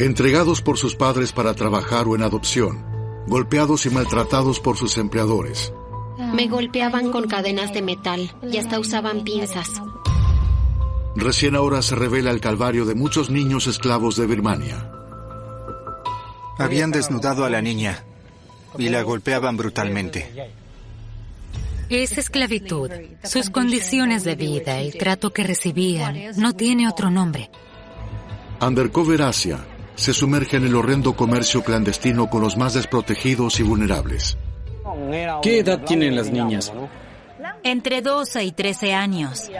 Entregados por sus padres para trabajar o en adopción, golpeados y maltratados por sus empleadores. Me golpeaban con cadenas de metal y hasta usaban pinzas. Recién ahora se revela el calvario de muchos niños esclavos de Birmania. Habían desnudado a la niña y la golpeaban brutalmente. Es esclavitud. Sus condiciones de vida, el trato que recibían, no tiene otro nombre. Undercover Asia se sumerge en el horrendo comercio clandestino con los más desprotegidos y vulnerables. ¿Qué edad tienen las niñas? Entre 12 y 13 años.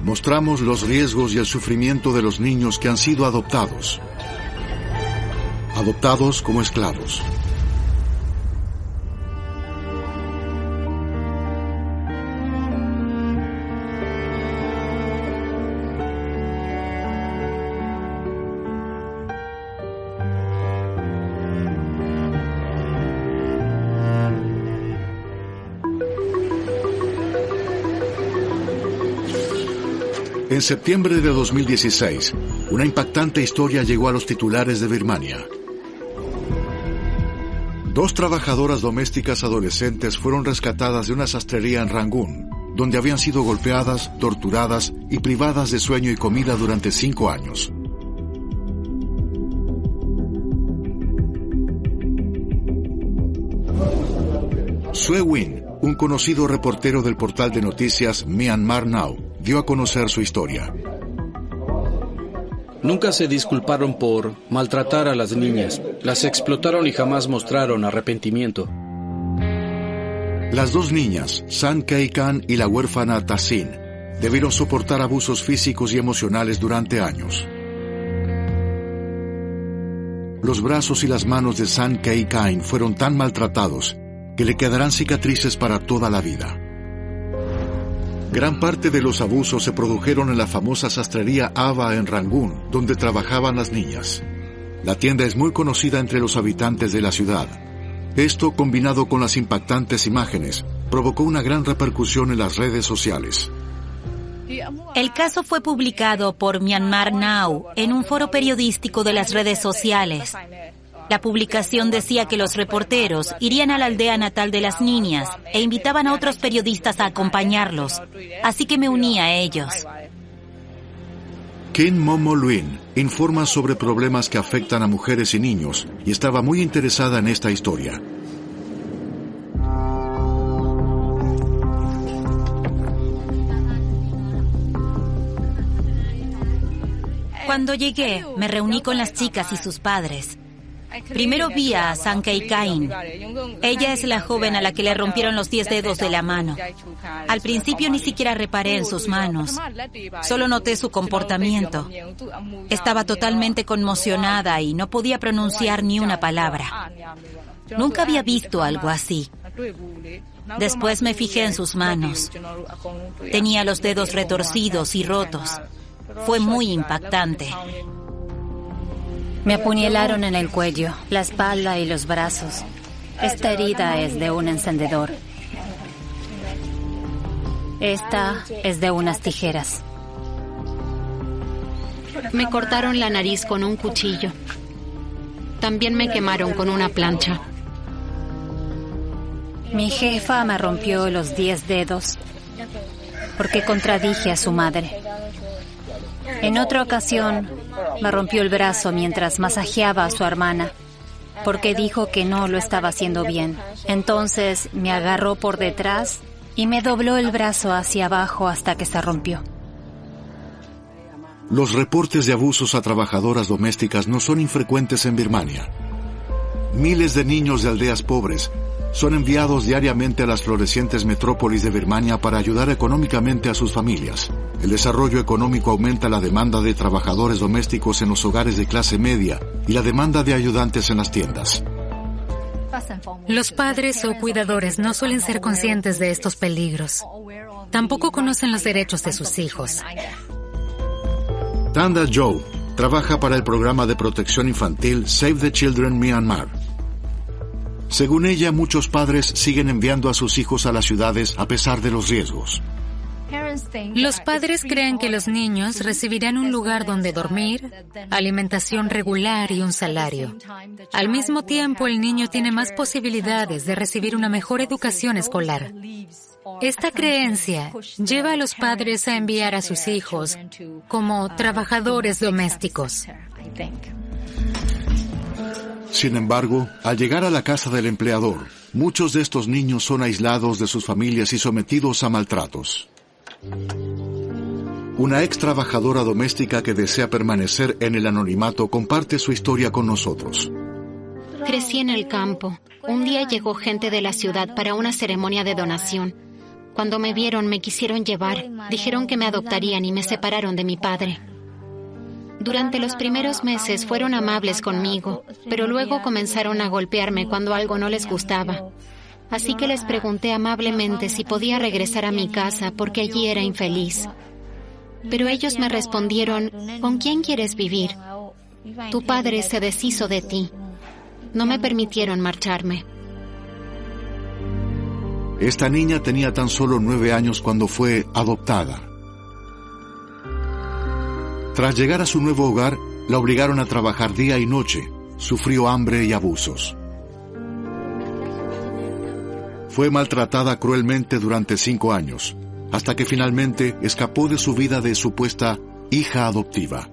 Mostramos los riesgos y el sufrimiento de los niños que han sido adoptados. Adoptados como esclavos. En septiembre de 2016, una impactante historia llegó a los titulares de Birmania. 2 trabajadoras domésticas adolescentes fueron rescatadas de una sastrería en Rangún, donde habían sido golpeadas, torturadas y privadas de sueño y comida durante 5 años. Sue Win, un conocido reportero del portal de noticias Myanmar Now, dio a conocer su historia. Nunca se disculparon por maltratar a las niñas. Las explotaron y jamás mostraron arrepentimiento. Las 2 niñas, San Kei Kan y la huérfana Tasin, debieron soportar abusos físicos y emocionales durante años. Los brazos y las manos de San Kei Kan fueron tan maltratados que le quedarán cicatrices para toda la vida. Gran parte de los abusos se produjeron en la famosa sastrería Ava en Rangún, donde trabajaban las niñas. La tienda es muy conocida entre los habitantes de la ciudad. Esto, combinado con las impactantes imágenes, provocó una gran repercusión en las redes sociales. El caso fue publicado por Myanmar Now en un foro periodístico de las redes sociales. La publicación decía que los reporteros irían a la aldea natal de las niñas e invitaban a otros periodistas a acompañarlos, así que me uní a ellos. Kin Momo Luin informa sobre problemas que afectan a mujeres y niños y estaba muy interesada en esta historia. Cuando llegué, me reuní con las chicas y sus padres. Primero vi a San Kei Kan. Ella es la joven a la que le rompieron los 10 dedos de la mano. Al principio ni siquiera reparé en sus manos. Solo noté su comportamiento. Estaba totalmente conmocionada y no podía pronunciar ni una palabra. Nunca había visto algo así. Después me fijé en sus manos. Tenía los dedos retorcidos y rotos. Fue muy impactante. Me apuñalaron en el cuello, la espalda y los brazos. Esta herida es de un encendedor. Esta es de unas tijeras. Me cortaron la nariz con un cuchillo. También me quemaron con una plancha. Mi jefa me rompió los 10 dedos porque contradije a su madre. En otra ocasión, me rompió el brazo mientras masajeaba a su hermana, porque dijo que no lo estaba haciendo bien. Entonces me agarró por detrás y me dobló el brazo hacia abajo hasta que se rompió. Los reportes de abusos a trabajadoras domésticas no son infrecuentes en Birmania. Miles de niños de aldeas pobres son enviados diariamente a las florecientes metrópolis de Birmania para ayudar económicamente a sus familias. El desarrollo económico aumenta la demanda de trabajadores domésticos en los hogares de clase media y la demanda de ayudantes en las tiendas. Los padres o cuidadores no suelen ser conscientes de estos peligros. Tampoco conocen los derechos de sus hijos. Tanda Joe trabaja para el programa de protección infantil Save the Children Myanmar. Según ella, muchos padres siguen enviando a sus hijos a las ciudades a pesar de los riesgos. Los padres creen que los niños recibirán un lugar donde dormir, alimentación regular y un salario. Al mismo tiempo, el niño tiene más posibilidades de recibir una mejor educación escolar. Esta creencia lleva a los padres a enviar a sus hijos como trabajadores domésticos. Sin embargo, al llegar a la casa del empleador, muchos de estos niños son aislados de sus familias y sometidos a maltratos. Una ex trabajadora doméstica que desea permanecer en el anonimato comparte su historia con nosotros. Crecí en el campo. Un día llegó gente de la ciudad para una ceremonia de donación. Cuando me vieron, me quisieron llevar. Dijeron que me adoptarían y me separaron de mi padre. Durante los primeros meses fueron amables conmigo, pero luego comenzaron a golpearme cuando algo no les gustaba. Así que les pregunté amablemente si podía regresar a mi casa porque allí era infeliz. Pero ellos me respondieron, ¿con quién quieres vivir? Tu padre se deshizo de ti. No me permitieron marcharme. Esta niña tenía tan solo 9 años cuando fue adoptada. Tras llegar a su nuevo hogar, la obligaron a trabajar día y noche. Sufrió hambre y abusos. Fue maltratada cruelmente durante 5 años, hasta que finalmente escapó de su vida de supuesta hija adoptiva.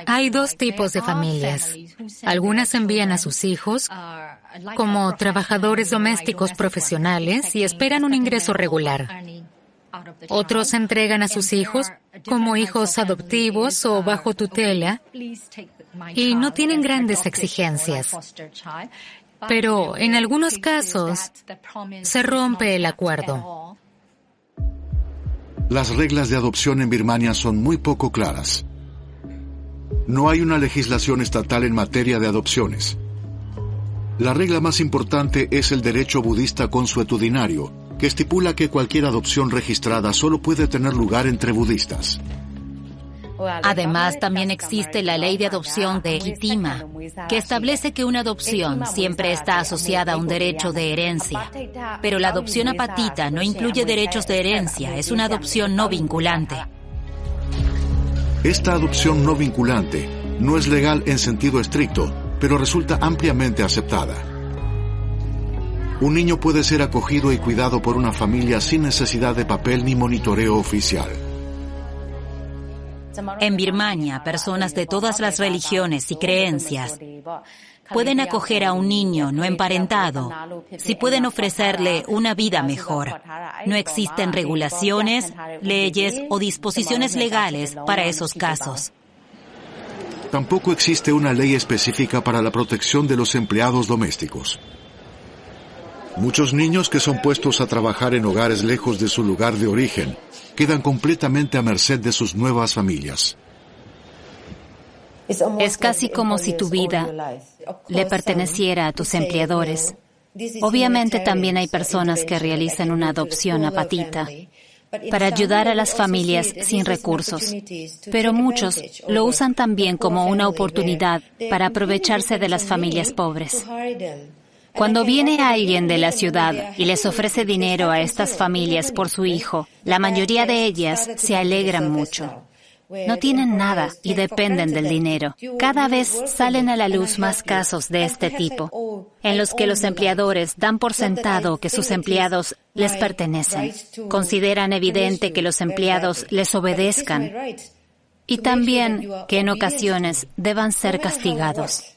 Hay dos tipos de familias. Algunas envían a sus hijos como trabajadores domésticos profesionales y esperan un ingreso regular. Otros entregan a sus hijos como hijos adoptivos o bajo tutela y no tienen grandes exigencias. Pero en algunos casos se rompe el acuerdo. Las reglas de adopción en Birmania son muy poco claras. No hay una legislación estatal en materia de adopciones. La regla más importante es el derecho budista consuetudinario, que estipula que cualquier adopción registrada solo puede tener lugar entre budistas. Además, también existe la ley de adopción de Hitima, que establece que una adopción siempre está asociada a un derecho de herencia. Pero la adopción apatita no incluye derechos de herencia, es una adopción no vinculante. Esta adopción no vinculante no es legal en sentido estricto, pero resulta ampliamente aceptada. Un niño puede ser acogido y cuidado por una familia sin necesidad de papel ni monitoreo oficial. En Birmania, personas de todas las religiones y creencias pueden acoger a un niño no emparentado si pueden ofrecerle una vida mejor. No existen regulaciones, leyes o disposiciones legales para esos casos. Tampoco existe una ley específica para la protección de los empleados domésticos. Muchos niños que son puestos a trabajar en hogares lejos de su lugar de origen quedan completamente a merced de sus nuevas familias. Es casi como si tu vida le perteneciera a tus empleadores. Obviamente también hay personas que realizan una adopción apatita para ayudar a las familias sin recursos, pero muchos lo usan también como una oportunidad para aprovecharse de las familias pobres. Cuando viene alguien de la ciudad y les ofrece dinero a estas familias por su hijo, la mayoría de ellas se alegran mucho. No tienen nada y dependen del dinero. Cada vez salen a la luz más casos de este tipo, en los que los empleadores dan por sentado que sus empleados les pertenecen. Consideran evidente que los empleados les obedezcan y también que en ocasiones deban ser castigados.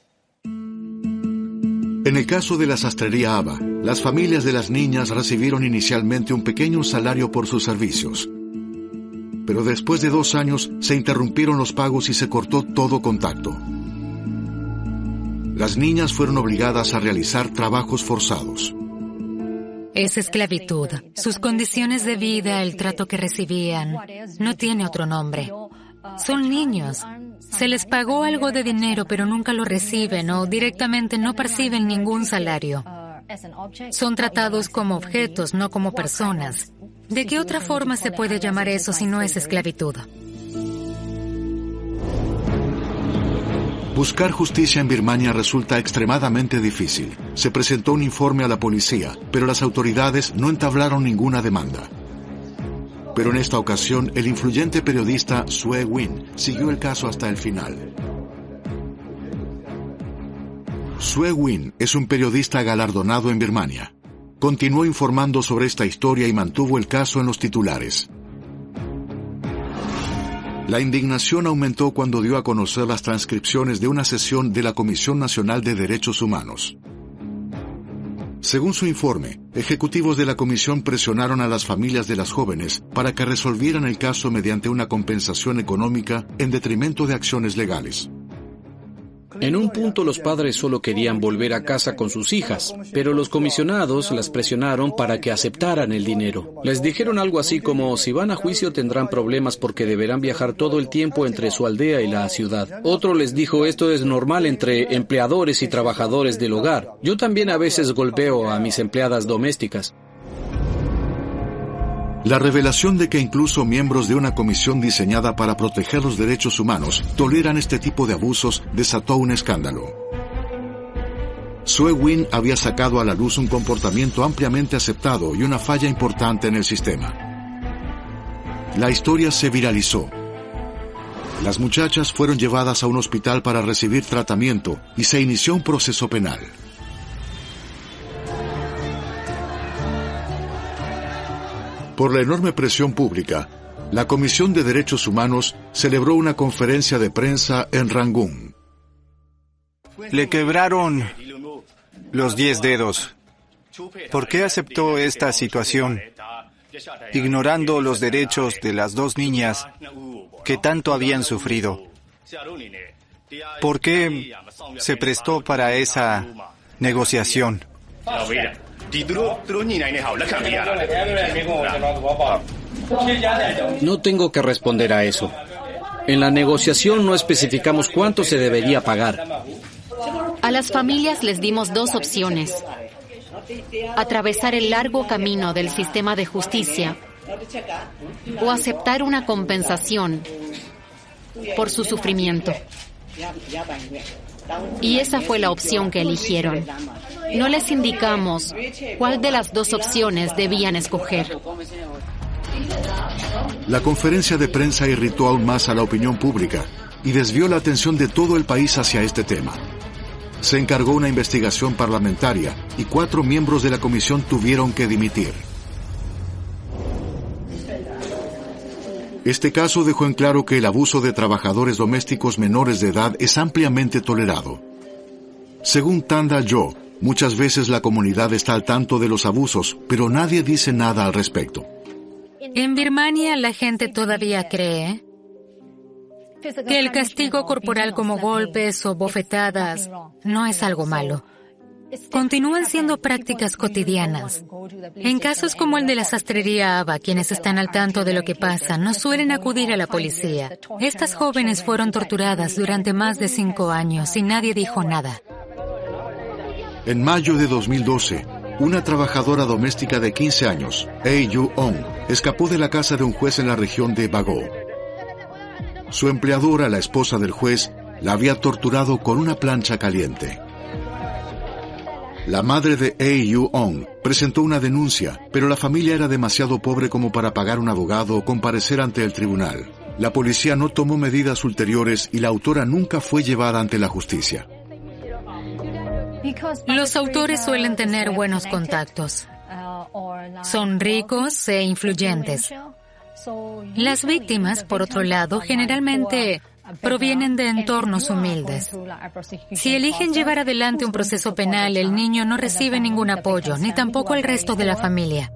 En el caso de la sastrería Aba, las familias de las niñas recibieron inicialmente un pequeño salario por sus servicios. Pero después de 2 años se interrumpieron los pagos y se cortó todo contacto. Las niñas fueron obligadas a realizar trabajos forzados. Es esclavitud. Sus condiciones de vida, el trato que recibían, no tiene otro nombre. Son niños. Se les pagó algo de dinero, pero nunca lo reciben o directamente no perciben ningún salario. Son tratados como objetos, no como personas. ¿De qué otra forma se puede llamar eso si no es esclavitud? Buscar justicia en Birmania resulta extremadamente difícil. Se presentó un informe a la policía, pero las autoridades no entablaron ninguna demanda. Pero en esta ocasión, el influyente periodista Sue Win siguió el caso hasta el final. Sue Win es un periodista galardonado en Birmania. Continuó informando sobre esta historia y mantuvo el caso en los titulares. La indignación aumentó cuando dio a conocer las transcripciones de una sesión de la Comisión Nacional de Derechos Humanos. Según su informe, ejecutivos de la comisión presionaron a las familias de las jóvenes para que resolvieran el caso mediante una compensación económica en detrimento de acciones legales. En un punto los padres solo querían volver a casa con sus hijas, pero los comisionados las presionaron para que aceptaran el dinero. Les dijeron algo así como, si van a juicio tendrán problemas porque deberán viajar todo el tiempo entre su aldea y la ciudad. Otro les dijo, esto es normal entre empleadores y trabajadores del hogar. Yo también a veces golpeo a mis empleadas domésticas. La revelación de que incluso miembros de una comisión diseñada para proteger los derechos humanos toleran este tipo de abusos desató un escándalo. Sue Win había sacado a la luz un comportamiento ampliamente aceptado y una falla importante en el sistema. La historia se viralizó. Las muchachas fueron llevadas a un hospital para recibir tratamiento y se inició un proceso penal. Por la enorme presión pública, la Comisión de Derechos Humanos celebró una conferencia de prensa en Rangún. Le quebraron los 10 dedos. ¿Por qué aceptó esta situación, ignorando los derechos de las 2 niñas que tanto habían sufrido? ¿Por qué se prestó para esa negociación? No tengo que responder a eso. En la negociación no especificamos cuánto se debería pagar. A las familias les dimos 2 opciones: atravesar el largo camino del sistema de justicia o aceptar una compensación por su sufrimiento. Y esa fue la opción que eligieron. No les indicamos cuál de las 2 opciones debían escoger. La conferencia de prensa irritó aún más a la opinión pública y desvió la atención de todo el país hacia este tema. Se encargó una investigación parlamentaria y 4 miembros de la comisión tuvieron que dimitir. Este caso dejó en claro que el abuso de trabajadores domésticos menores de edad es ampliamente tolerado. Según Tanda Jo, muchas veces la comunidad está al tanto de los abusos, pero nadie dice nada al respecto. En Birmania la gente todavía cree que el castigo corporal como golpes o bofetadas no es algo malo. Continúan siendo prácticas cotidianas. En casos como el de la sastrería Ava, quienes están al tanto de lo que pasa no suelen acudir a la policía. Estas jóvenes fueron torturadas durante más de 5 años y nadie dijo nada. En mayo de 2012, una trabajadora doméstica de 15 años, Yu-ong, escapó de la casa de un juez en la región de Bago. Su empleadora, la esposa del juez, la había torturado con una plancha caliente. La madre de Yu-ong presentó una denuncia, pero la familia era demasiado pobre como para pagar un abogado o comparecer ante el tribunal. La policía no tomó medidas ulteriores y la autora nunca fue llevada ante la justicia. Los autores suelen tener buenos contactos. Son ricos e influyentes. Las víctimas, por otro lado, generalmente provienen de entornos humildes. Si eligen llevar adelante un proceso penal, el niño no recibe ningún apoyo, ni tampoco el resto de la familia.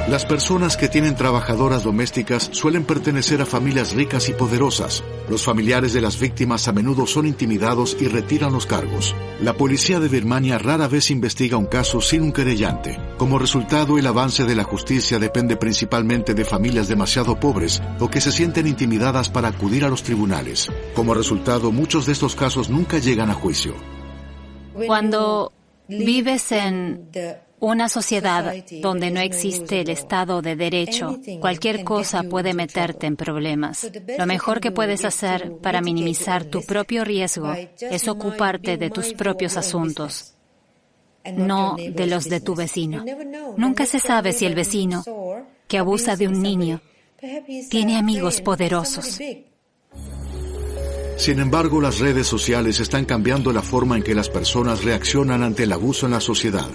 Las personas que tienen trabajadoras domésticas suelen pertenecer a familias ricas y poderosas. Los familiares de las víctimas a menudo son intimidados y retiran los cargos. La policía de Birmania rara vez investiga un caso sin un querellante. Como resultado, el avance de la justicia depende principalmente de familias demasiado pobres o que se sienten intimidadas para acudir a los tribunales. Como resultado, muchos de estos casos nunca llegan a juicio. Cuando vives en Una sociedad donde no existe el Estado de Derecho, cualquier cosa puede meterte en problemas. Lo mejor que puedes hacer para minimizar tu propio riesgo es ocuparte de tus propios asuntos, no de los de tu vecino. Nunca se sabe si el vecino, que abusa de un niño, tiene amigos poderosos. Sin embargo, las redes sociales están cambiando la forma en que las personas reaccionan ante el abuso en la sociedad.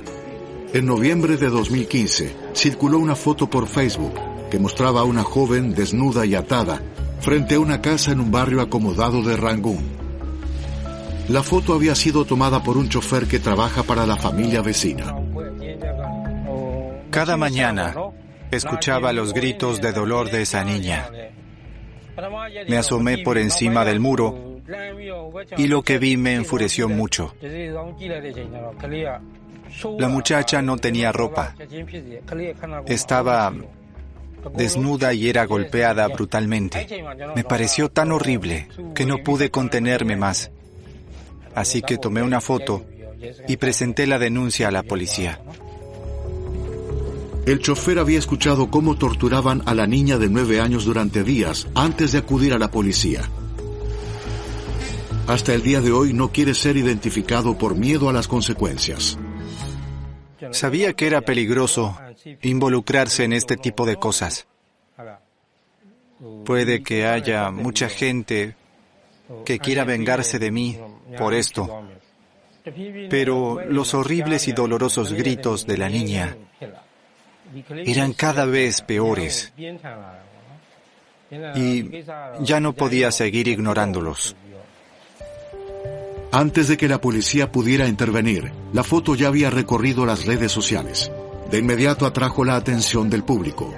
En noviembre de 2015, circuló una foto por Facebook que mostraba a una joven desnuda y atada frente a una casa en un barrio acomodado de Rangún. La foto había sido tomada por un chofer que trabaja para la familia vecina. Cada mañana escuchaba los gritos de dolor de esa niña. Me asomé por encima del muro y lo que vi me enfureció mucho. La muchacha no tenía ropa. Estaba desnuda y era golpeada brutalmente. Me pareció tan horrible que no pude contenerme más. Así que tomé una foto y presenté la denuncia a la policía. El chofer había escuchado cómo torturaban a la niña de 9 años durante días antes de acudir a la policía. Hasta el día de hoy no quiere ser identificado por miedo a las consecuencias. Sabía que era peligroso involucrarse en este tipo de cosas. Puede que haya mucha gente que quiera vengarse de mí por esto, pero los horribles y dolorosos gritos de la niña eran cada vez peores y ya no podía seguir ignorándolos. Antes de que la policía pudiera intervenir, la foto ya había recorrido las redes sociales. De inmediato atrajo la atención del público.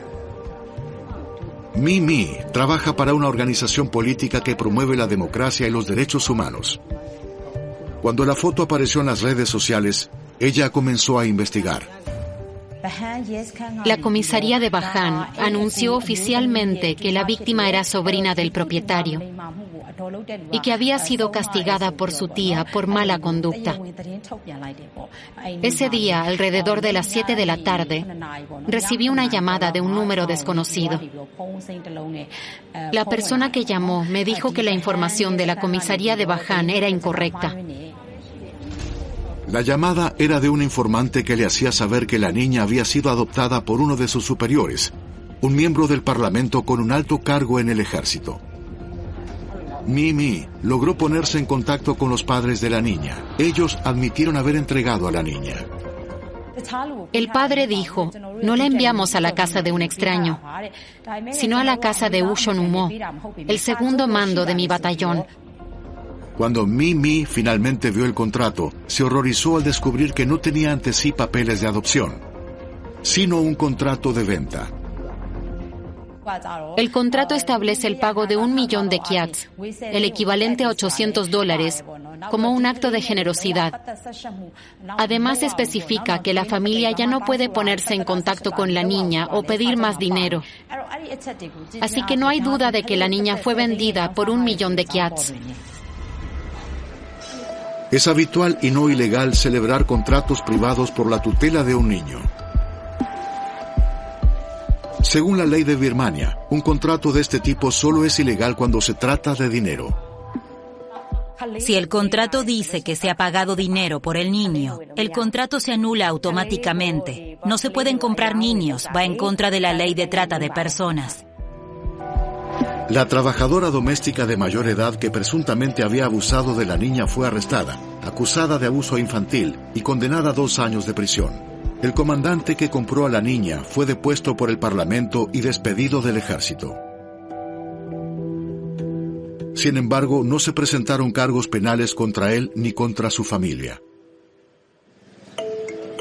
Mimi trabaja para una organización política que promueve la democracia y los derechos humanos. Cuando la foto apareció en las redes sociales, ella comenzó a investigar. La comisaría de Bajan anunció oficialmente que la víctima era sobrina del propietario y que había sido castigada por su tía por mala conducta. Ese día, alrededor de las 7 de la tarde, recibí una llamada de un número desconocido. La persona que llamó me dijo que la información de la comisaría de Bajan era incorrecta. La llamada era de un informante que le hacía saber que la niña había sido adoptada por uno de sus superiores, un miembro del Parlamento con un alto cargo en el ejército. Mimi logró ponerse en contacto con los padres de la niña. Ellos admitieron haber entregado a la niña. El padre dijo, no la enviamos a la casa de un extraño, sino a la casa de Ushon Umo, el segundo mando de mi batallón. Cuando Mimi finalmente vio el contrato, se horrorizó al descubrir que no tenía ante sí papeles de adopción, sino un contrato de venta. El contrato establece el pago de 1 millón de kyats, el equivalente a $800, como un acto de generosidad. Además, especifica que la familia ya no puede ponerse en contacto con la niña o pedir más dinero. Así que no hay duda de que la niña fue vendida por 1 millón de kyats. Es habitual y no ilegal celebrar contratos privados por la tutela de un niño. Según la ley de Birmania, un contrato de este tipo solo es ilegal cuando se trata de dinero. Si el contrato dice que se ha pagado dinero por el niño, el contrato se anula automáticamente. No se pueden comprar niños, va en contra de la ley de trata de personas. La trabajadora doméstica de mayor edad que presuntamente había abusado de la niña fue arrestada, acusada de abuso infantil y condenada a 2 años de prisión. El comandante que compró a la niña fue depuesto por el Parlamento y despedido del ejército. Sin embargo, no se presentaron cargos penales contra él ni contra su familia.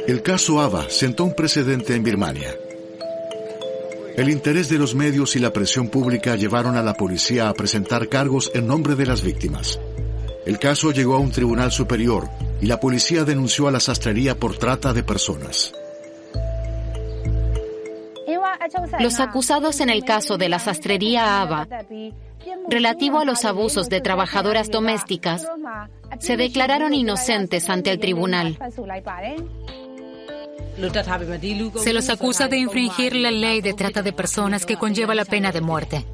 El caso Ava sentó un precedente en Birmania. El interés de los medios y la presión pública llevaron a la policía a presentar cargos en nombre de las víctimas. El caso llegó a un tribunal superior y la policía denunció a la sastrería por trata de personas. Los acusados en el caso de la sastrería Ava, relativo a los abusos de trabajadoras domésticas, se declararon inocentes ante el tribunal. Se los acusa de infringir la ley de trata de personas que conlleva la pena de muerte.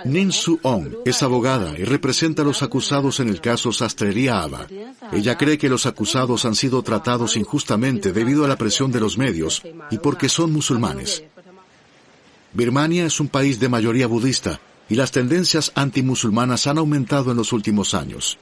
Nin Su-ong es abogada y representa a los acusados en el caso Sastrería Ava. Ella cree que los acusados han sido tratados injustamente debido a la presión de los medios y porque son musulmanes. Birmania es un país de mayoría budista y las tendencias antimusulmanas han aumentado en los últimos años.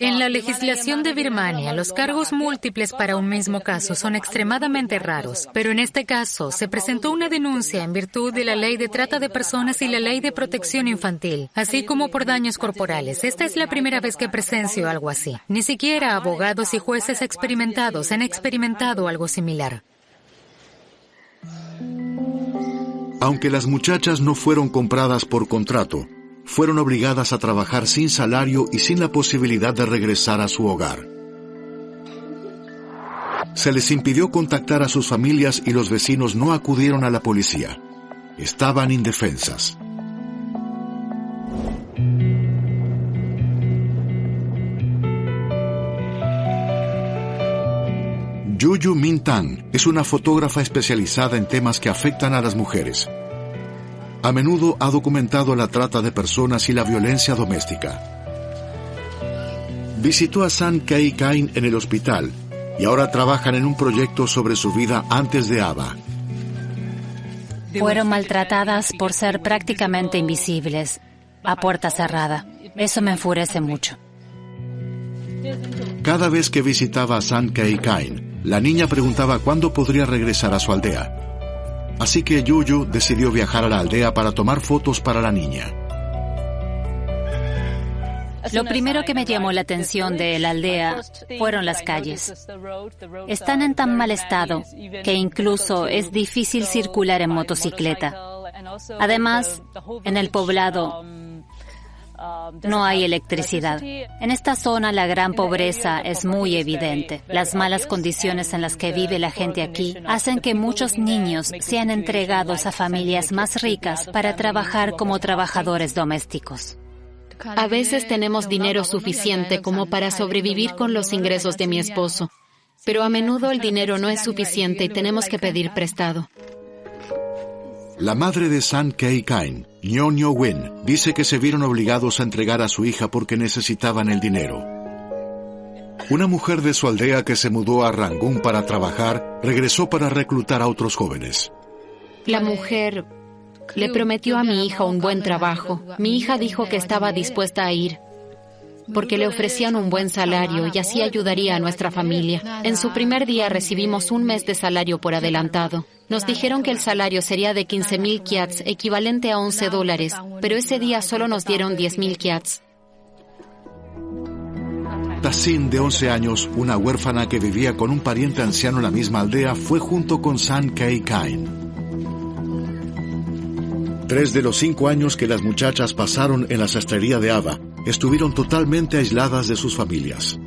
En la legislación de Birmania, los cargos múltiples para un mismo caso son extremadamente raros, pero en este caso se presentó una denuncia en virtud de la ley de trata de personas y la ley de protección infantil, así como por daños corporales. Esta es la primera vez que presencio algo así. Ni siquiera abogados y jueces experimentados han experimentado algo similar. Aunque las muchachas no fueron compradas por contrato, fueron obligadas a trabajar sin salario y sin la posibilidad de regresar a su hogar. Se les impidió contactar a sus familias y los vecinos no acudieron a la policía. Estaban indefensas. Yuyu Min Tang es una fotógrafa especializada en temas que afectan a las mujeres. A menudo ha documentado la trata de personas y la violencia doméstica. Visitó a San Kei Kain en el hospital y ahora trabajan en un proyecto sobre su vida antes de Ava. Fueron maltratadas por ser prácticamente invisibles, a puerta cerrada. Eso me enfurece mucho. Cada vez que visitaba a San Kei Kain, la niña preguntaba cuándo podría regresar a su aldea. Así que Yuyu decidió viajar a la aldea para tomar fotos para la niña. Lo primero que me llamó la atención de la aldea fueron las calles. Están en tan mal estado que incluso es difícil circular en motocicleta. Además, en el poblado no hay electricidad. En esta zona la gran pobreza es muy evidente. Las malas condiciones en las que vive la gente aquí hacen que muchos niños sean entregados a familias más ricas para trabajar como trabajadores domésticos. A veces tenemos dinero suficiente como para sobrevivir con los ingresos de mi esposo, pero a menudo el dinero no es suficiente y tenemos que pedir prestado. La madre de San Kei Kain, Nyo Nyo Win, dice que se vieron obligados a entregar a su hija porque necesitaban el dinero. Una mujer de su aldea que se mudó a Rangún para trabajar, regresó para reclutar a otros jóvenes. La mujer le prometió a mi hija un buen trabajo. Mi hija dijo que estaba dispuesta a ir, porque le ofrecían un buen salario y así ayudaría a nuestra familia. En su primer día recibimos un mes de salario por adelantado. Nos dijeron que el salario sería de 15,000 kyats, equivalente a $11, pero ese día solo nos dieron 10,000 kyats. Tassin, de 11 años, una huérfana que vivía con un pariente anciano en la misma aldea, fue junto con San Kei Kain. 3 de los 5 años que las muchachas pasaron en la sastrería de Ava estuvieron totalmente aisladas de sus familias.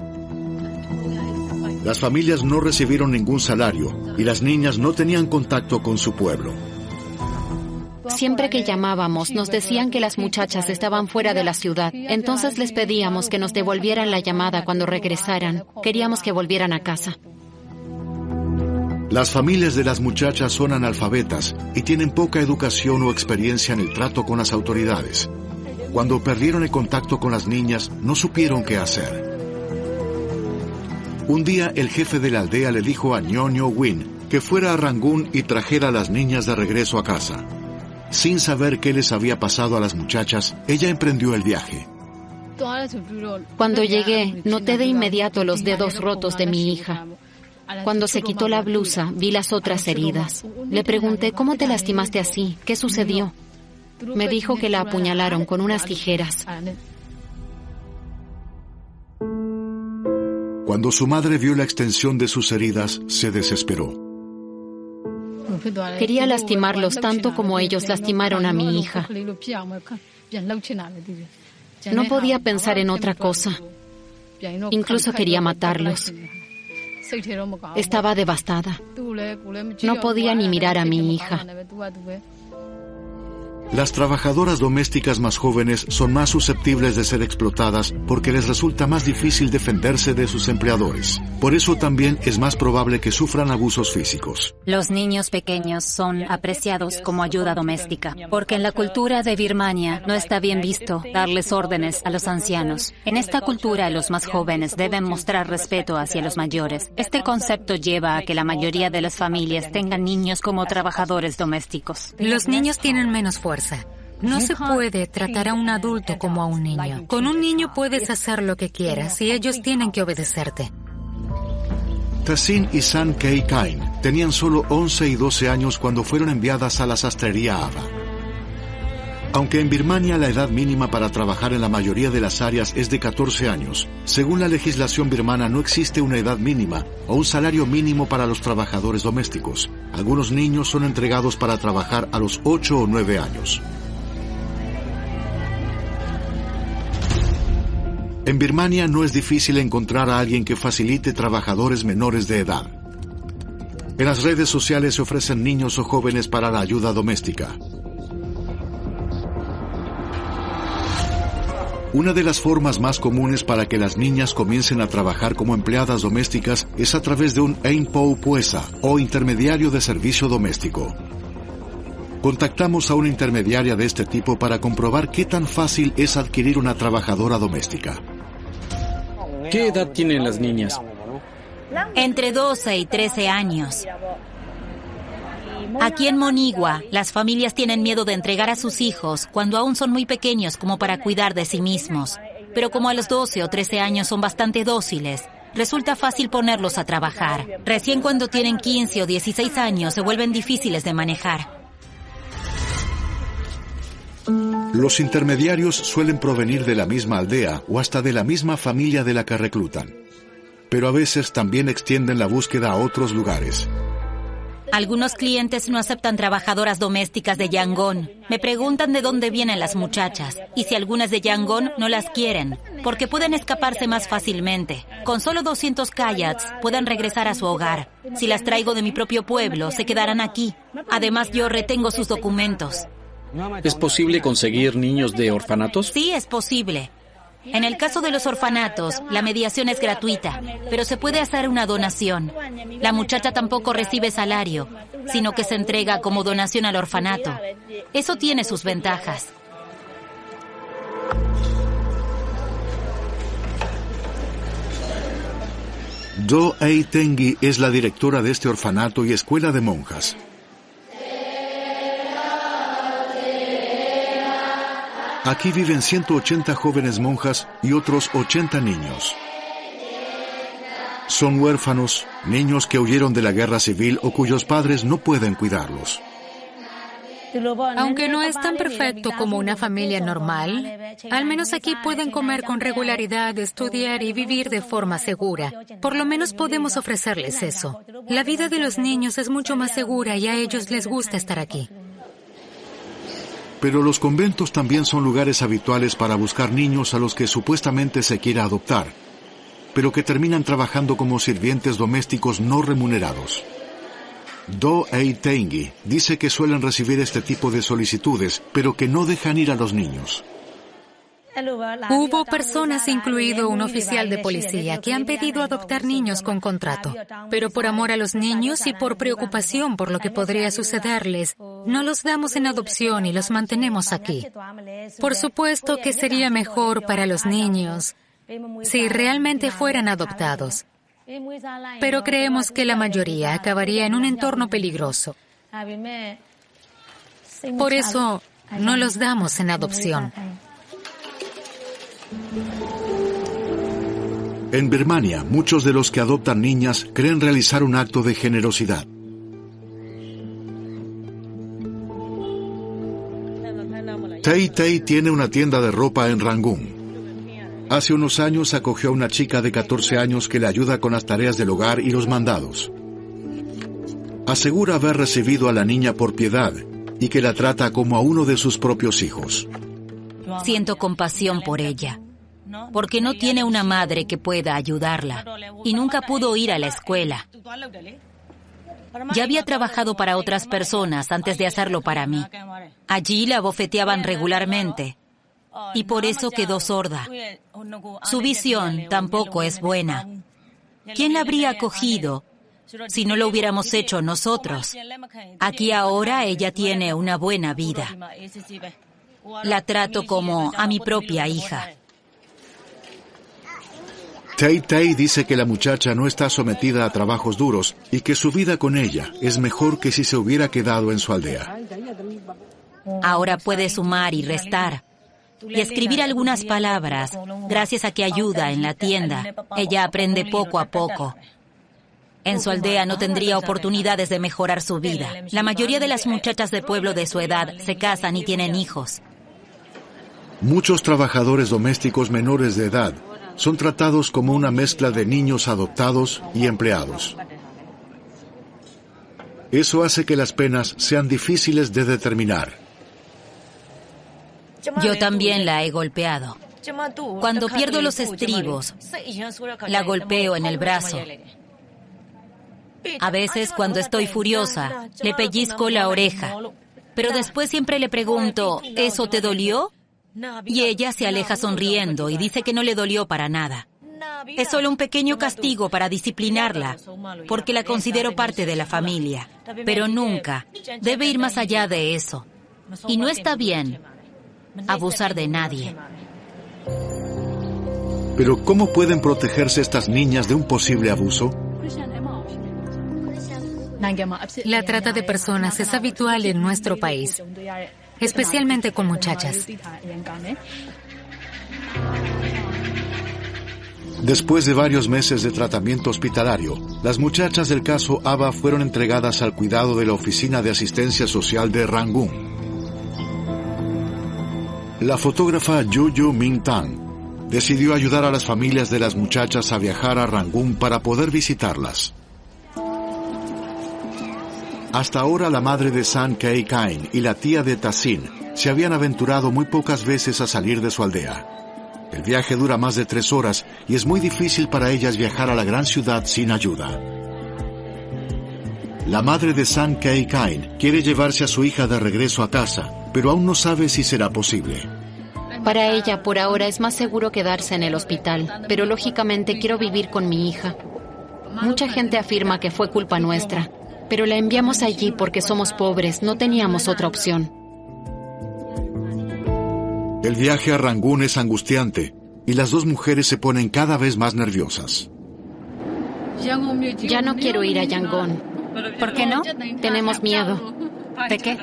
Las familias no recibieron ningún salario y las niñas no tenían contacto con su pueblo. Siempre que llamábamos, nos decían que las muchachas estaban fuera de la ciudad. Entonces les pedíamos que nos devolvieran la llamada cuando regresaran. Queríamos que volvieran a casa. Las familias de las muchachas son analfabetas y tienen poca educación o experiencia en el trato con las autoridades. Cuando perdieron el contacto con las niñas, no supieron qué hacer. Un día, el jefe de la aldea le dijo a Nyo Nyo Win que fuera a Rangún y trajera a las niñas de regreso a casa. Sin saber qué les había pasado a las muchachas, ella emprendió el viaje. Cuando llegué, noté de inmediato los dedos rotos de mi hija. Cuando se quitó la blusa, vi las otras heridas. Le pregunté, ¿cómo te lastimaste así? ¿Qué sucedió? Me dijo que la apuñalaron con unas tijeras. Cuando su madre vio la extensión de sus heridas, se desesperó. Quería lastimarlos tanto como ellos lastimaron a mi hija. No podía pensar en otra cosa. Incluso quería matarlos. Estaba devastada. No podía ni mirar a mi hija. Las trabajadoras domésticas más jóvenes son más susceptibles de ser explotadas porque les resulta más difícil defenderse de sus empleadores. Por eso también es más probable que sufran abusos físicos. Los niños pequeños son apreciados como ayuda doméstica, porque en la cultura de Birmania no está bien visto darles órdenes a los ancianos. En esta cultura, los más jóvenes deben mostrar respeto hacia los mayores. Este concepto lleva a que la mayoría de las familias tengan niños como trabajadores domésticos. Los niños tienen menos fuerza. No se puede tratar a un adulto como a un niño. Con un niño puedes hacer lo que quieras y ellos tienen que obedecerte. Tahsin y San Kei Kain tenían solo 11 y 12 años cuando fueron enviadas a la sastrería Ava. Aunque en Birmania la edad mínima para trabajar en la mayoría de las áreas es de 14 años, según la legislación birmana no existe una edad mínima o un salario mínimo para los trabajadores domésticos. Algunos niños son entregados para trabajar a los 8 o 9 años. En Birmania no es difícil encontrar a alguien que facilite trabajadores menores de edad. En las redes sociales se ofrecen niños o jóvenes para la ayuda doméstica. Una de las formas más comunes para que las niñas comiencen a trabajar como empleadas domésticas es a través de un Ainpou Puesa o intermediario de servicio doméstico. Contactamos a una intermediaria de este tipo para comprobar qué tan fácil es adquirir una trabajadora doméstica. ¿Qué edad tienen las niñas? Entre 12 y 13 años. Aquí en Monigua, las familias tienen miedo de entregar a sus hijos cuando aún son muy pequeños como para cuidar de sí mismos. Pero como a los 12 o 13 años son bastante dóciles, resulta fácil ponerlos a trabajar. Recién cuando tienen 15 o 16 años se vuelven difíciles de manejar. Los intermediarios suelen provenir de la misma aldea o hasta de la misma familia de la que reclutan. Pero a veces también extienden la búsqueda a otros lugares. Algunos clientes no aceptan trabajadoras domésticas de Yangon. Me preguntan de dónde vienen las muchachas y si algunas de Yangon no las quieren, porque pueden escaparse más fácilmente. Con solo 200 kyats pueden regresar a su hogar. Si las traigo de mi propio pueblo, se quedarán aquí. Además, yo retengo sus documentos. ¿Es posible conseguir niños de orfanatos? Sí, es posible. En el caso de los orfanatos, la mediación es gratuita, pero se puede hacer una donación. La muchacha tampoco recibe salario, sino que se entrega como donación al orfanato. Eso tiene sus ventajas. Do Ei Tengi es la directora de este orfanato y escuela de monjas. Aquí viven 180 jóvenes monjas y otros 80 niños. Son huérfanos, niños que huyeron de la guerra civil o cuyos padres no pueden cuidarlos. Aunque no es tan perfecto como una familia normal, al menos aquí pueden comer con regularidad, estudiar y vivir de forma segura. Por lo menos podemos ofrecerles eso. La vida de los niños es mucho más segura y a ellos les gusta estar aquí. Pero los conventos también son lugares habituales para buscar niños a los que supuestamente se quiera adoptar, pero que terminan trabajando como sirvientes domésticos no remunerados. Do Ei Tengi dice que suelen recibir este tipo de solicitudes, pero que no dejan ir a los niños. Hubo personas, incluido un oficial de policía, que han pedido adoptar niños con contrato. Pero por amor a los niños y por preocupación por lo que podría sucederles, no los damos en adopción y los mantenemos aquí. Por supuesto que sería mejor para los niños si realmente fueran adoptados. Pero creemos que la mayoría acabaría en un entorno peligroso. Por eso, no los damos en adopción. En Birmania, muchos de los que adoptan niñas creen realizar un acto de generosidad. Tei Tei tiene una tienda de ropa en Rangún. Hace unos años acogió a una chica de 14 años que le ayuda con las tareas del hogar y los mandados. Asegura haber recibido a la niña por piedad y que la trata como a uno de sus propios hijos. Siento compasión por ella, porque no tiene una madre que pueda ayudarla y nunca pudo ir a la escuela. Ya había trabajado para otras personas antes de hacerlo para mí. Allí la bofeteaban regularmente y por eso quedó sorda. Su visión tampoco es buena. ¿Quién la habría acogido si no lo hubiéramos hecho nosotros? Aquí ahora ella tiene una buena vida. La trato como a mi propia hija. Tay Tay dice que la muchacha no está sometida a trabajos duros y que su vida con ella es mejor que si se hubiera quedado en su aldea. Ahora puede sumar y restar y escribir algunas palabras gracias a que ayuda en la tienda. Ella aprende poco a poco. En su aldea no tendría oportunidades de mejorar su vida. La mayoría de las muchachas de pueblo de su edad se casan y tienen hijos. Muchos trabajadores domésticos menores de edad son tratados como una mezcla de niños adoptados y empleados. Eso hace que las penas sean difíciles de determinar. Yo también la he golpeado. Cuando pierdo los estribos, la golpeo en el brazo. A veces, cuando estoy furiosa, le pellizco la oreja. Pero después siempre le pregunto, ¿eso te dolió? Y ella se aleja sonriendo y dice que no le dolió para nada. Es solo un pequeño castigo para disciplinarla, porque la considero parte de la familia. Pero nunca debe ir más allá de eso. Y no está bien abusar de nadie. Pero ¿cómo pueden protegerse estas niñas de un posible abuso? La trata de personas es habitual en nuestro país, especialmente con muchachas. Después de varios meses de tratamiento hospitalario, las muchachas del caso Ava fueron entregadas al cuidado de la Oficina de Asistencia Social de Rangún. La fotógrafa Yu Ming-Tang decidió ayudar a las familias de las muchachas a viajar a Rangún para poder visitarlas. Hasta ahora la madre de San Kei Kain y la tía de Tassin se habían aventurado muy pocas veces a salir de su aldea. El viaje dura más de 3 horas y es muy difícil para ellas viajar a la gran ciudad sin ayuda. La madre de San Kei Kain quiere llevarse a su hija de regreso a casa, pero aún no sabe si será posible. Para ella, por ahora, es más seguro quedarse en el hospital, pero lógicamente quiero vivir con mi hija. Mucha gente afirma que fue culpa nuestra, pero la enviamos allí porque somos pobres, no teníamos otra opción. El viaje a Rangún es angustiante y las dos mujeres se ponen cada vez más nerviosas. Ya no quiero ir a Yangon. ¿Por qué no? Tenemos miedo. ¿De qué?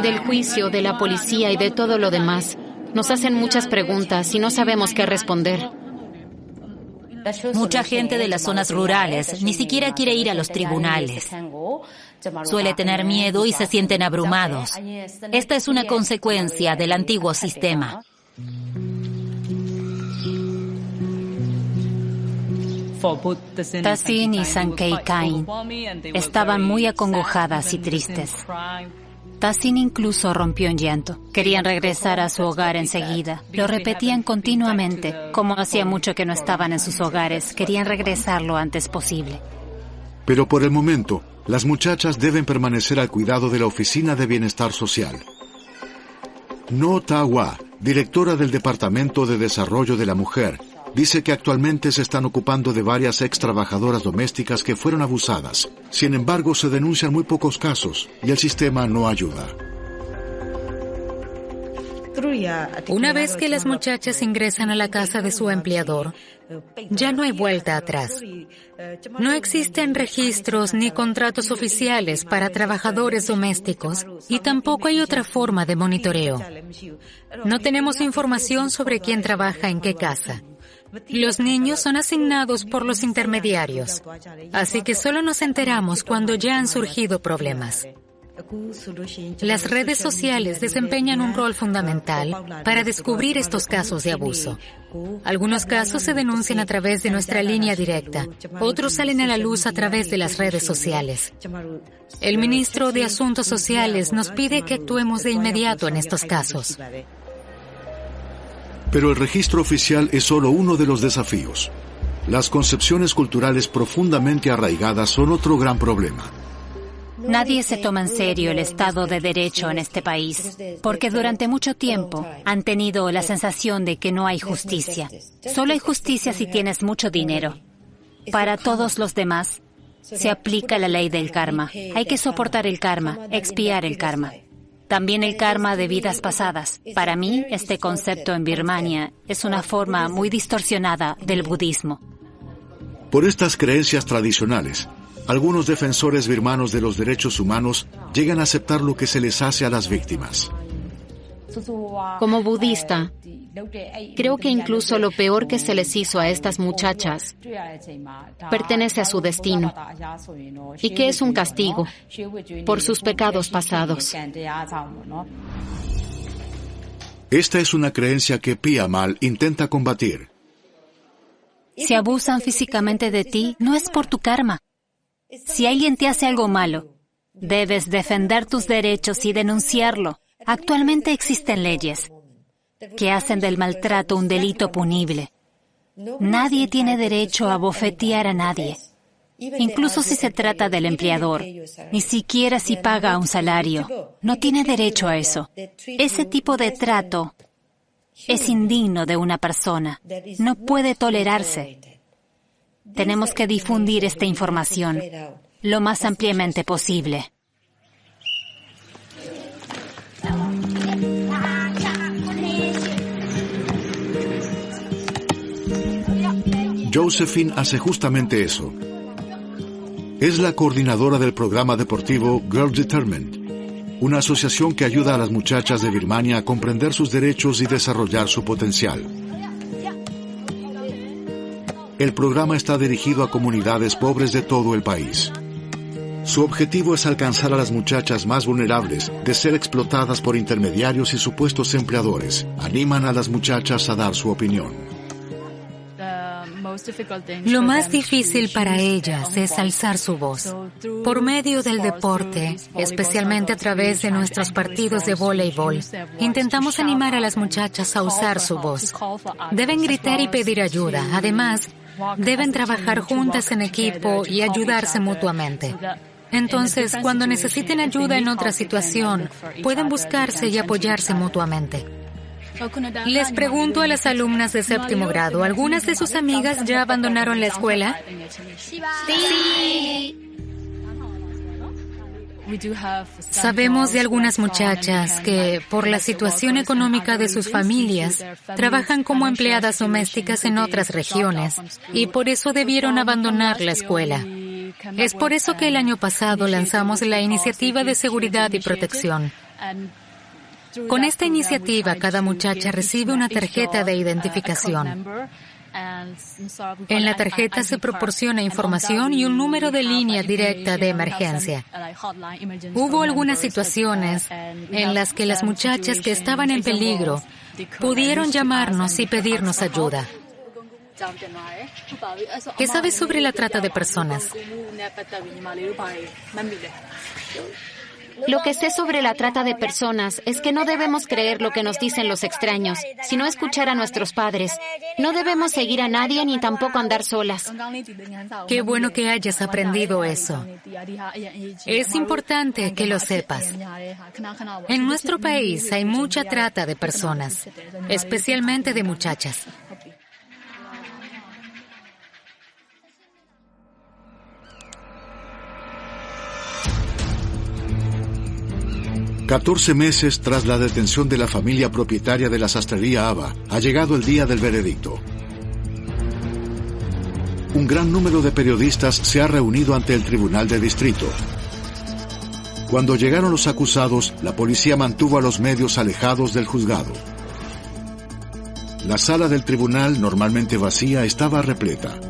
Del juicio, de la policía y de todo lo demás. Nos hacen muchas preguntas y no sabemos qué responder. Mucha gente de las zonas rurales ni siquiera quiere ir a los tribunales. Suele tener miedo y se sienten abrumados. Esta es una consecuencia del antiguo sistema. Tassin y San Kei Kain estaban muy acongojadas y tristes. Tassin incluso rompió en llanto. Querían regresar a su hogar enseguida. Lo repetían continuamente. Como hacía mucho que no estaban en sus hogares, querían regresar lo antes posible. Pero por el momento, las muchachas deben permanecer al cuidado de la Oficina de Bienestar Social. No Ta-Hwa, directora del Departamento de Desarrollo de la Mujer, dice que actualmente se están ocupando de varias ex-trabajadoras domésticas que fueron abusadas. Sin embargo, se denuncian muy pocos casos y el sistema no ayuda. Una vez que las muchachas ingresan a la casa de su empleador, ya no hay vuelta atrás. No existen registros ni contratos oficiales para trabajadores domésticos y tampoco hay otra forma de monitoreo. No tenemos información sobre quién trabaja en qué casa. Los niños son asignados por los intermediarios, así que solo nos enteramos cuando ya han surgido problemas. Las redes sociales desempeñan un rol fundamental para descubrir estos casos de abuso. Algunos casos se denuncian a través de nuestra línea directa, otros salen a la luz a través de las redes sociales. El ministro de Asuntos Sociales nos pide que actuemos de inmediato en estos casos. Pero el registro oficial es solo uno de los desafíos. Las concepciones culturales profundamente arraigadas son otro gran problema. Nadie se toma en serio el Estado de Derecho en este país, porque durante mucho tiempo han tenido la sensación de que no hay justicia. Solo hay justicia si tienes mucho dinero. Para todos los demás, se aplica la ley del karma. Hay que soportar el karma, expiar el karma. También el karma de vidas pasadas. Para mí, este concepto en Birmania es una forma muy distorsionada del budismo. Por estas creencias tradicionales, algunos defensores birmanos de los derechos humanos llegan a aceptar lo que se les hace a las víctimas. Como budista, creo que incluso lo peor que se les hizo a estas muchachas pertenece a su destino y que es un castigo por sus pecados pasados. Esta es una creencia que Pia Mal intenta combatir. Si abusan físicamente de ti, no es por tu karma. Si alguien te hace algo malo, debes defender tus derechos y denunciarlo. Actualmente existen leyes que hacen del maltrato un delito punible. Nadie tiene derecho a bofetear a nadie, incluso si se trata del empleador, ni siquiera si paga un salario. No tiene derecho a eso. Ese tipo de trato es indigno de una persona. No puede tolerarse. Tenemos que difundir esta información lo más ampliamente posible. Josephine hace justamente eso. Es la coordinadora del programa deportivo Girl Determined, una asociación que ayuda a las muchachas de Birmania a comprender sus derechos y desarrollar su potencial. El programa está dirigido a comunidades pobres de todo el país. Su objetivo es alcanzar a las muchachas más vulnerables de ser explotadas por intermediarios y supuestos empleadores. Animan a las muchachas a dar su opinión. Lo más difícil para ellas es alzar su voz. Por medio del deporte, especialmente a través de nuestros partidos de voleibol, intentamos animar a las muchachas a usar su voz. Deben gritar y pedir ayuda. Además, deben trabajar juntas en equipo y ayudarse mutuamente. Entonces, cuando necesiten ayuda en otra situación, pueden buscarse y apoyarse mutuamente. Les pregunto a las alumnas de séptimo grado, ¿algunas de sus amigas ya abandonaron la escuela? Sí. Sabemos de algunas muchachas que, por la situación económica de sus familias, trabajan como empleadas domésticas en otras regiones y por eso debieron abandonar la escuela. Es por eso que el año pasado lanzamos la Iniciativa de Seguridad y Protección. Con esta iniciativa, cada muchacha recibe una tarjeta de identificación. En la tarjeta se proporciona información y un número de línea directa de emergencia. Hubo algunas situaciones en las que las muchachas que estaban en peligro pudieron llamarnos y pedirnos ayuda. ¿Qué sabes sobre la trata de personas? Lo que sé sobre la trata de personas es que no debemos creer lo que nos dicen los extraños, sino escuchar a nuestros padres. No debemos seguir a nadie ni tampoco andar solas. Qué bueno que hayas aprendido eso. Es importante que lo sepas. En nuestro país hay mucha trata de personas, especialmente de muchachas. «14 meses tras la detención de la familia propietaria de la sastrería Ava, ha llegado el día del veredicto. Un gran número de periodistas se ha reunido ante el tribunal de distrito. Cuando llegaron los acusados, la policía mantuvo a los medios alejados del juzgado. La sala del tribunal, normalmente vacía, estaba repleta.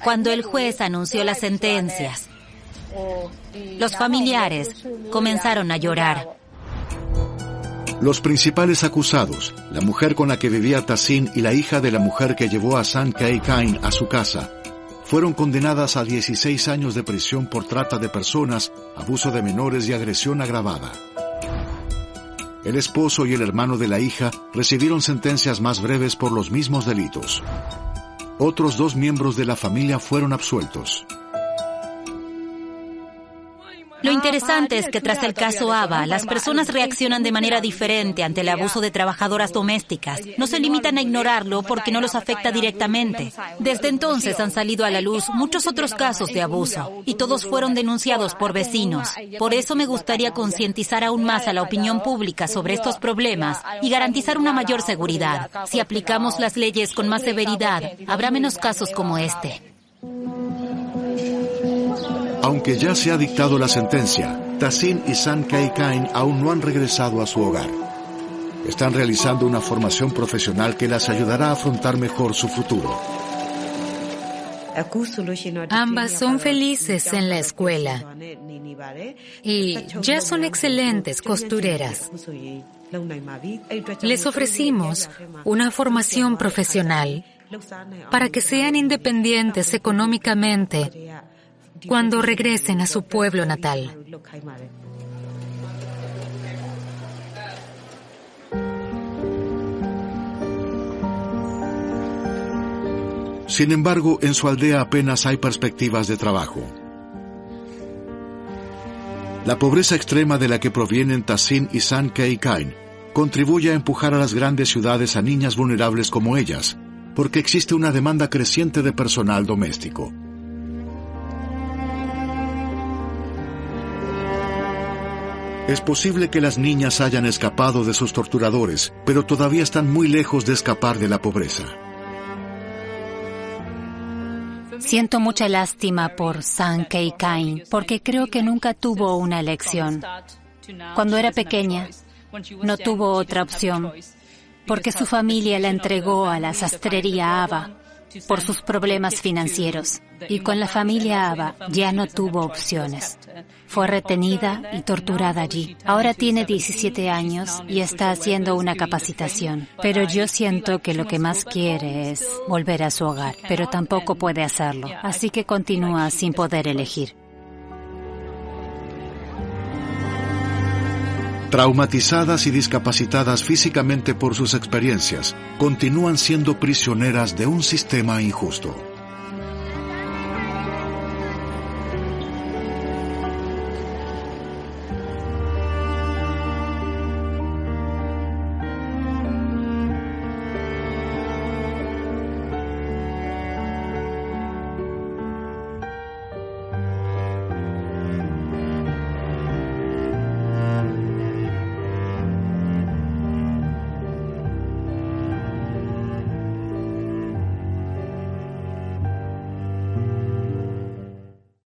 Cuando el juez anunció las sentencias, los familiares comenzaron a llorar. Los principales acusados, la mujer con la que vivía Tahsin y la hija de la mujer que llevó a San Kei Kain a su casa, fueron condenadas a 16 años de prisión por trata de personas, abuso de menores y agresión agravada. El esposo y el hermano de la hija recibieron sentencias más breves por los mismos delitos. Otros 2 miembros de la familia fueron absueltos. Lo interesante es que tras el caso Ava, las personas reaccionan de manera diferente ante el abuso de trabajadoras domésticas. No se limitan a ignorarlo porque no los afecta directamente. Desde entonces han salido a la luz muchos otros casos de abuso y todos fueron denunciados por vecinos. Por eso me gustaría concientizar aún más a la opinión pública sobre estos problemas y garantizar una mayor seguridad. Si aplicamos las leyes con más severidad, habrá menos casos como este. Aunque ya se ha dictado la sentencia, Tahsin y San Kei Kain aún no han regresado a su hogar. Están realizando una formación profesional que les ayudará a afrontar mejor su futuro. Ambas son felices en la escuela y ya son excelentes costureras. Les ofrecimos una formación profesional para que sean independientes económicamente cuando regresen a su pueblo natal. Sin embargo, en su aldea apenas hay perspectivas de trabajo. La pobreza extrema de la que provienen Tahsin y San Kei Kain contribuye a empujar a las grandes ciudades a niñas vulnerables como ellas, porque existe una demanda creciente de personal doméstico. Es posible que las niñas hayan escapado de sus torturadores, pero todavía están muy lejos de escapar de la pobreza. Siento mucha lástima por San Kei Kain, porque creo que nunca tuvo una elección. Cuando era pequeña, no tuvo otra opción, porque su familia la entregó a la sastrería Ava por sus problemas financieros. Y con la familia Ava ya no tuvo opciones. Fue retenida y torturada allí. Ahora tiene 17 años y está haciendo una capacitación. Pero yo siento que lo que más quiere es volver a su hogar, pero tampoco puede hacerlo. Así que continúa sin poder elegir. Traumatizadas y discapacitadas físicamente por sus experiencias, continúan siendo prisioneras de un sistema injusto.